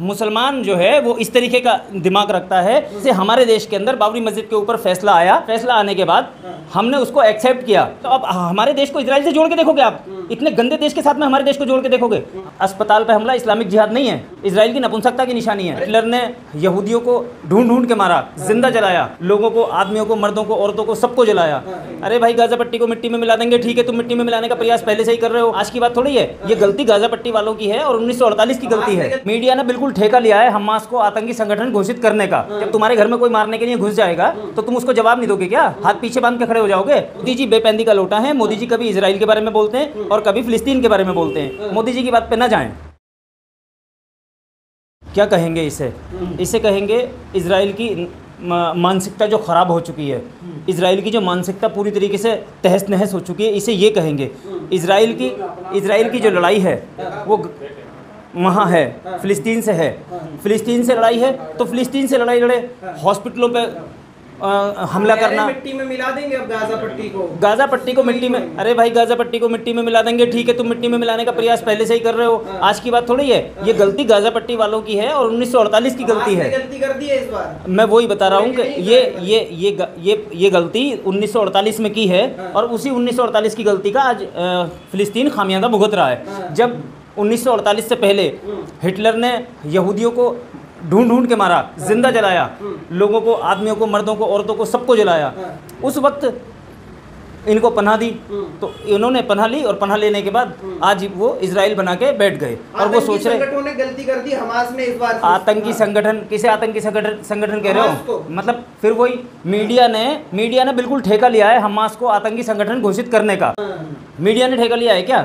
मुसलमान जो है वो इस तरीके का दिमाग रखता है जैसे हमारे देश के अंदर बाबरी मस्जिद के ऊपर फैसला आया, फैसला आने के बाद हमने उसको एक्सेप्ट किया, तो अब हमारे देश को इजराइल से जोड़ के देखोगे आप? इतने गंदे देश के साथ में हमारे देश को जोड़ के देखोगे? अस्पताल पे हमला इस्लामिक जिहाद नहीं है, इजराइल की नपुंसकता की निशानी है। हिटलर ने यहूदियों को ढूंढ ढूंढ के मारा, जिंदा जलाया, लोगों को, आदमियों को, मर्दों को, औरतों को, सबको जलाया। अरे भाई गाजा पट्टी को मिट्टी में मिला देंगे, ठीक है, तुम मिट्टी में मिलाने का प्रयास पहले से ही कर रहे हो, आज की बात थोड़ी है। ये गलती गाजा पट्टी वालों की है और 1948 की गलती है। मीडिया ने बिल्कुल ठेका लिया है हमास को आतंकी संगठन घोषित करने का। जब तुम्हारे घर में कोई मारने के लिए घुस जाएगा तो तुम उसको जवाब नहीं दोगे क्या? हाथ पीछे बांध के खड़े हो जाओगे? मोदी जी बेपैंदी का लोटा है। मोदी जी कभी इजराइल के बारे में बोलते हैं और कभी फिलिस्तीन के बारे में बोलते हैं। मोदी जी की बात पे ना जाएं। क्या कहेंगे इसे? इसे कहेंगे इजराइल की मानसिकता जो ख़राब हो चुकी है, इजराइल की जो मानसिकता पूरी तरीके से तहस नहस हो चुकी है, इसे ये कहेंगे। इजराइल की जो लड़ाई है वो वहाँ है, फ़िलिस्तीन से है। फ़िलिस्तीन से लड़ाई है तो फ़िलिस्तीन से लड़ाई लड़े। हॉस्पिटलों पे हमला करना, मिट्टी में मिला देंगे अब गाजा पट्टी को मिट्टी में। अरे भाई गाजा पट्टी को मिट्टी में मिला देंगे, ठीक है, तुम मिट्टी में मिलाने का प्रयास पहले से ही कर रहे हो, आज की बात थोड़ी है। ये गलती गाजा पट्टी वालों की है और 1948 की गलती है। गलती कर दी है इस बार। मैं वही बता रहा हूँ कि ये गलती 1948 में की है और उसी 1948 की गलती का आज फ़िलिस्तीन खामियाजा भुगत रहा है। जब 1948 से पहले हिटलर ने यहूदियों को ढूंढ ढूंढ के मारा, जिंदा जलाया, लोगों को, आदमियों को, मर्दों को, औरतों को, सबको जलाया, उस वक्त इनको पनाह दी, तो इन्होंने पनाह ली और पनाह लेने के बाद आज वो इजराइल बना के बैठ गए और वो सोच रहे संगठनों ने गलती कर दी हमास ने इस बार। आतंकी संगठन, किसे आतंकी संगठन कह रहे हो? मतलब फिर वही मीडिया ने बिल्कुल ठेका लिया है हमास को आतंकी संगठन घोषित करने का। मीडिया ने ठेका लिया है क्या?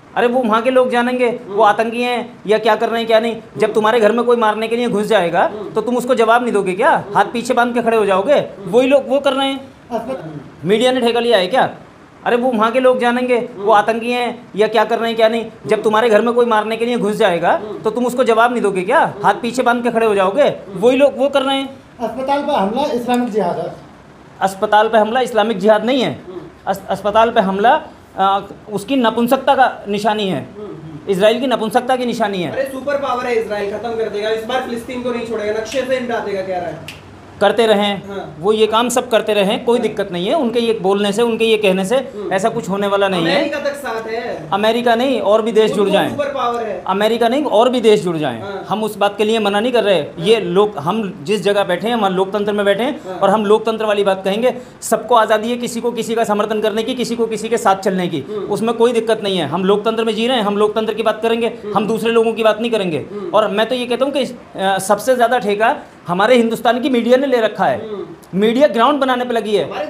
अरे वो वहाँ के लोग जानेंगे वो आतंकी हैं या क्या कर रहे हैं क्या नहीं। जब तुम्हारे घर में कोई मारने के लिए घुस जाएगा तो तुम उसको जवाब नहीं दोगे क्या? हाथ पीछे बांध के खड़े हो जाओगे? वही लोग वो कर रहे हैं। मीडिया ने ठेका लिया है क्या? अरे वो वहाँ के लोग जानेंगे वो आतंकी हैं या क्या कर रहे हैं क्या नहीं। जब तुम्हारे घर में कोई मारने के लिए घुस जाएगा तो तुम उसको जवाब नहीं दोगे क्या? हाथ पीछे बांध के खड़े हो जाओगे? वही लोग वो कर रहे हैं। अस्पताल पर हमला इस्लामिक जिहाद है। अस्पताल पे हमला इस्लामिक जिहाद नहीं है। अस्पताल पे हमला उसकी नपुंसकता का निशानी है, इजराइल की नपुंसकता की निशानी है। अरे सुपर पावर है इजराइल, खत्म कर देगा इस बार, फिलिस्तीन को नहीं छोड़ेगा, नक्शे से मिटा देगा, कह रहा है। करते रहें, वो ये काम सब करते रहें, कोई दिक्कत नहीं है। उनके ये बोलने से, उनके ये कहने से ऐसा कुछ होने वाला नहीं है। अमेरिका तक साथ है। अमेरिका नहीं और भी देश जुड़ जाएं। सुपर पावर है। अमेरिका नहीं और भी देश जुड़ जाएं। हम उस बात के लिए मना नहीं कर रहे। ये लोग, हम जिस जगह बैठे हैं वहाँ लोकतंत्र में बैठे हैं और हम लोकतंत्र वाली बात कहेंगे। सबको आज़ादी है किसी को किसी का समर्थन करने की, किसी को किसी के साथ चलने की, उसमें कोई दिक्कत नहीं है। हम लोकतंत्र में जी रहे हैं, हम लोकतंत्र की बात करेंगे, हम दूसरे लोगों की बात नहीं करेंगे। और मैं तो ये कहता हूँ कि सबसे ज़्यादा ठेका हमारे हिंदुस्तान की मीडिया ने ले रखा है। मीडिया ग्राउंड बनाने पे लगी है।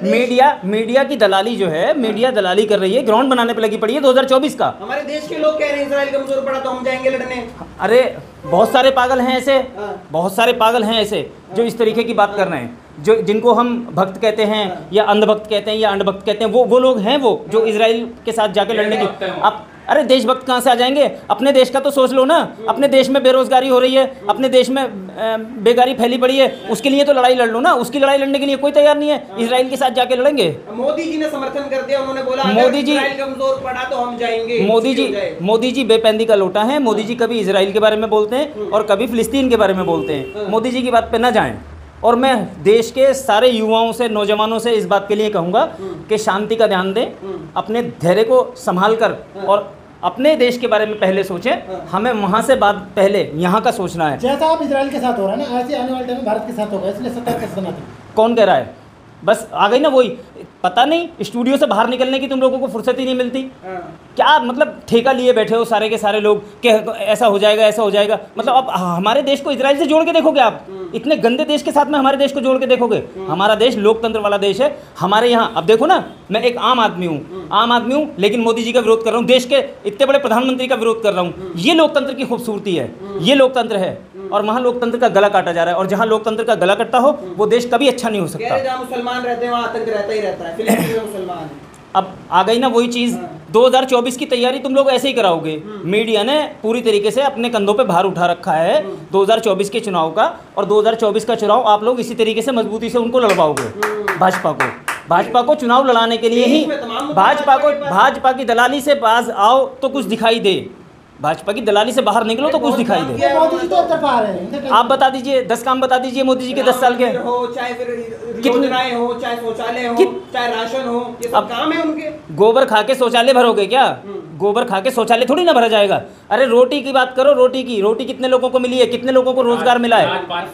मीडिया की दलाली जो है, मीडिया दलाली कर रही है, ग्राउंड बनाने पे लगी पड़ी है 2024 का। हमारे देश के लोग कह रहे हैं इजराइल कमजोर पड़ा तो हम जाएंगे लड़ने। अरे बहुत सारे पागल हैं ऐसे, बहुत सारे पागल हैं ऐसे जो इस तरीके की बात कर रहे हैं, जो जिनको हम भक्त कहते हैं या अंधभक्त कहते हैं या अंधभक्त कहते हैं, वो लोग हैं वो जो इजराइल के साथ जाके लड़ने की। अब अरे देशभक्त कहाँ से आ जाएंगे? अपने देश का तो सोच लो ना। अपने देश में बेरोजगारी हो रही है, अपने देश में बेकारी फैली पड़ी है, उसके लिए तो लड़ाई लड़ लो ना। उसकी लड़ाई लड़ने के लिए कोई तैयार नहीं है, इजराइल के साथ जाके लड़ेंगे। मोदी जी ने समर्थन कर दिया, उन्होंने बोला मोदी जी इजराइल कमजोर पड़ा तो हम जाएंगे। मोदी जी बेपैंदी का लोटा है। मोदी जी कभी इजराइल के बारे में बोलते हैं और कभी फिलिस्तीन के बारे में बोलते हैं। मोदी जी की बात पे ना जाएं। और मैं देश के सारे युवाओं से, नौजवानों से इस बात के लिए कहूँगा कि शांति का ध्यान दें, अपने धैर्य को संभाल कर और अपने देश के बारे में पहले सोचें। हमें वहाँ से बात पहले यहाँ का सोचना है। जैसा आप इजराइल के साथ हो रहा है ना, ऐसे आने वाले टाइम में भारत के साथ होगा, इसलिए सरकार कैसे बनाते हैं? कौन कह रहा है? बस आ गई ना वही, पता नहीं, स्टूडियो से बाहर निकलने की तुम लोगों को फुर्सत ही नहीं मिलती। क्या मतलब ठेका लिए बैठे हो सारे के सारे लोग कि ऐसा हो जाएगा, ऐसा हो जाएगा। मतलब अब हमारे देश को इजराइल से जोड़ के देखोगे आप? इतने गंदे देश के साथ में हमारे देश को जोड़ के देखोगे? हमारा देश लोकतंत्र वाला देश है। हमारे यहाँ अब देखो ना, मैं एक आम आदमी हूँ, लेकिन मोदी जी का विरोध कर रहा हूँ, देश के इतने बड़े प्रधानमंत्री का विरोध कर रहा हूँ। ये लोकतंत्र की खूबसूरती है, ये लोकतंत्र है। और वहाँ लोकतंत्र का गला काटा जा रहा है, और जहाँ लोकतंत्र का गला कटता हो वो देश कभी अच्छा नहीं हो सकता। जहाँ मुसलमान रहते हैं वहाँ आतंक रहता ही रहता है। फिलिस्तीन में मुसलमान है। अब आ गई ना वही चीज़। 2024 की तैयारी तुम लोग ऐसे ही कराओगे। मीडिया ने पूरी तरीके से अपने कंधों पे भार उठा रखा है 2024 के चुनाव का, और 2024 का चुनाव आप लोग इसी तरीके से मजबूती से उनको लड़वाओगे। भाजपा को चुनाव लड़ाने के लिए ही, भाजपा की दलाली से बाज आओ तो कुछ दिखाई दे। भाजपा की दलाली से बाहर निकलो तो कुछ दिखाई दे। ये मोदी जी तो एक तरफा आ रहे हैं, इनसे टेंशन आप बता दीजिए 10 काम बता दीजिए मोदी जी के 10 साल के। हो चाहे फिर कितने- योजनाएं हो, चाहे शौचालय हो, चाहे राशन हो, ये सब अब- काम है उनके। गोबर खा के शौचालय भरोगे क्या? गोबर खा के शौचालय थोड़ी ना भरा जाएगा। अरे रोटी की बात करो, रोटी की, रोटी कितने लोगों को मिली है, कितने लोगों को रोजगार मिला है? 5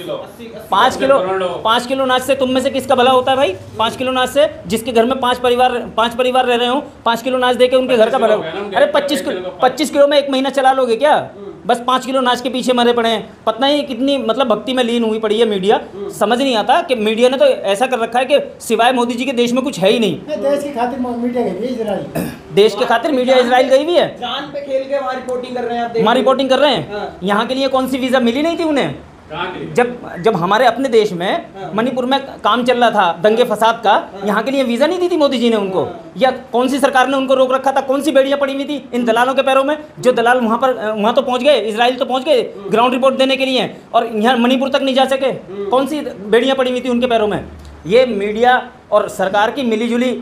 किलो 5 किलो अनाज से तुम में से किसका भला होता है भाई? 5 किलो अनाज से जिसके घर में 5 परिवार रह रहे हो, 5 किलो अनाज दे के उनके घर का भला हो। अरे 25 किलो में एक महीना चला लोगे क्या? बस 5 किलो अनाज के पीछे मरे पड़े हैं। पता नहीं कितनी मतलब भक्ति में लीन हुई पड़ी है मीडिया। समझ नहीं आता कि मीडिया ने तो ऐसा कर रखा है कि सिवाय मोदी जी के देश में कुछ है ही नहीं। देश की खातिर मीडिया गई है इजराइल। देश के खातिर मीडिया इजराइल गई हुई है, जान पे खेल के वहाँ रिपोर्टिंग कर रहे हैं आप। वहाँ रिपोर्टिंग कर रहे हैं। हाँ। यहाँ के लिए कौन सी वीज़ा मिली नहीं थी उन्हें? जब हमारे अपने देश में मणिपुर में काम चल रहा था दंगे फसाद का, यहाँ के लिए वीज़ा नहीं दी थी मोदी जी ने उनको? या कौन सी सरकार ने उनको रोक रखा था? कौन सी बेड़ियाँ पड़ी हुई थी इन दलालों के पैरों में? जो दलाल वहाँ तो पहुँच गए, इजराइल तो पहुँच गए ग्राउंड रिपोर्ट देने के लिए, और यहाँ मणिपुर तक नहीं जा सके। कौन सी बेड़ियाँ पड़ी हुई थी उनके पैरों में? ये मीडिया और सरकार की मिलीजुली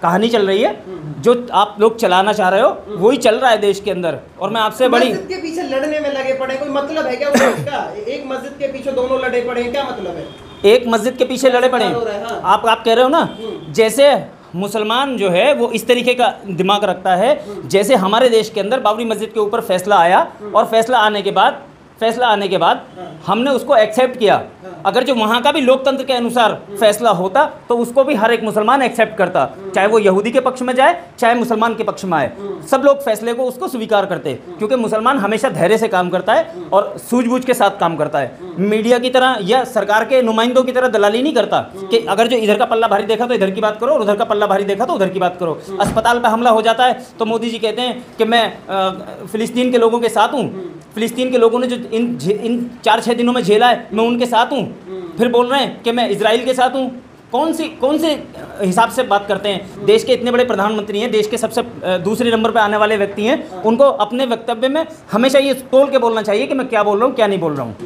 कहानी चल रही है। जो आप लोग चलाना चाह रहे हो वही चल रहा है देश के अंदर। और मैं आपसे बड़ी मस्जिद के पीछे लड़ने में लगे पड़े, कोई मतलब है क्या उसका? एक मस्जिद के पीछे दोनों लड़े पड़े हैं, क्या मतलब है? एक मस्जिद के पीछे लड़े पड़े हैं। हाँ। आप कह रहे हो ना, जैसे मुसलमान जो है वो इस तरीके का दिमाग रखता है, जैसे हमारे देश के अंदर बाबरी मस्जिद के ऊपर फैसला आया और फैसला आने के बाद हमने उसको एक्सेप्ट किया। अगर जो वहाँ का भी लोकतंत्र के अनुसार फैसला होता तो उसको भी हर एक मुसलमान एक्सेप्ट करता, चाहे वो यहूदी के पक्ष में जाए चाहे मुसलमान के पक्ष में आए। सब लोग फैसले को उसको स्वीकार करते, क्योंकि मुसलमान हमेशा धैर्य से काम करता है और सूझबूझ के साथ काम करता है। मीडिया की तरह या सरकार के नुमाइंदों की तरह दलाली नहीं करता कि अगर जो इधर का पल्ला भारी देखा तो इधर की बात करो और उधर का पल्ला भारी देखा तो उधर की बात करो। अस्पताल पर हमला हो जाता है तो मोदी जी कहते हैं कि मैं फ़िलिस्तीन के लोगों के साथ हूँ, फ़िलिस्तीन के लोगों ने जो इन 4-6 दिनों में झेला है मैं उनके साथ हूँ। फिर बोल रहे हैं कि मैं इजराइल के साथ हूँ। कौन से हिसाब से बात करते हैं? देश के इतने बड़े प्रधानमंत्री हैं, देश के सबसे दूसरे नंबर पे आने वाले व्यक्ति हैं, उनको अपने वक्तव्य में हमेशा ये तोल के बोलना चाहिए कि मैं क्या बोल रहा हूँ क्या नहीं बोल रहा हूँ।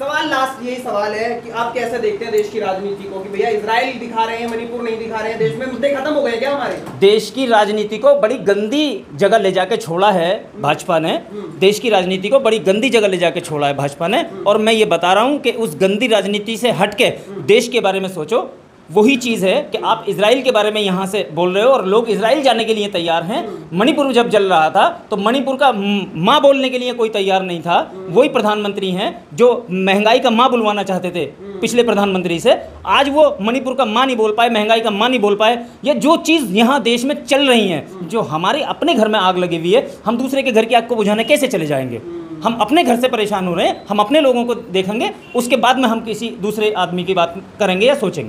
सवाल लास्ट यही सवाल है कि आप कैसे देखते हैं देश की राजनीति को, कि भैया इजराइल दिखा रहे हैं, मणिपुर नहीं दिखा रहे हैं, देश में मुद्दे खत्म हो गए क्या हमारे? देश की राजनीति को बड़ी गंदी जगह ले जाके छोड़ा है भाजपा ने। देश की राजनीति को बड़ी गंदी जगह ले जाके छोड़ा है भाजपा ने। और मैं ये बता रहा हूँ कि उस गंदी राजनीति से हट के देश के बारे में सोचो। वही चीज़ है कि आप इजराइल के बारे में यहाँ से बोल रहे हो और लोग इजराइल जाने के लिए तैयार हैं। मणिपुर जब जल रहा था तो मणिपुर का माँ बोलने के लिए कोई तैयार नहीं था। वही प्रधानमंत्री हैं जो महंगाई का माँ बुलवाना चाहते थे पिछले प्रधानमंत्री से। आज वो मणिपुर का माँ नहीं बोल पाए, महंगाई का माँ नहीं बोल पाए। ये जो चीज़ यहाँ देश में चल रही हैं, जो हमारे अपने घर में आग लगी हुई है, हम दूसरे के घर की आग को बुझाने कैसे चले जाएंगे? हम अपने घर से परेशान हो रहे हैं, हम अपने लोगों को देखेंगे, उसके बाद में हम किसी दूसरे आदमी की बात करेंगे या सोचेंगे।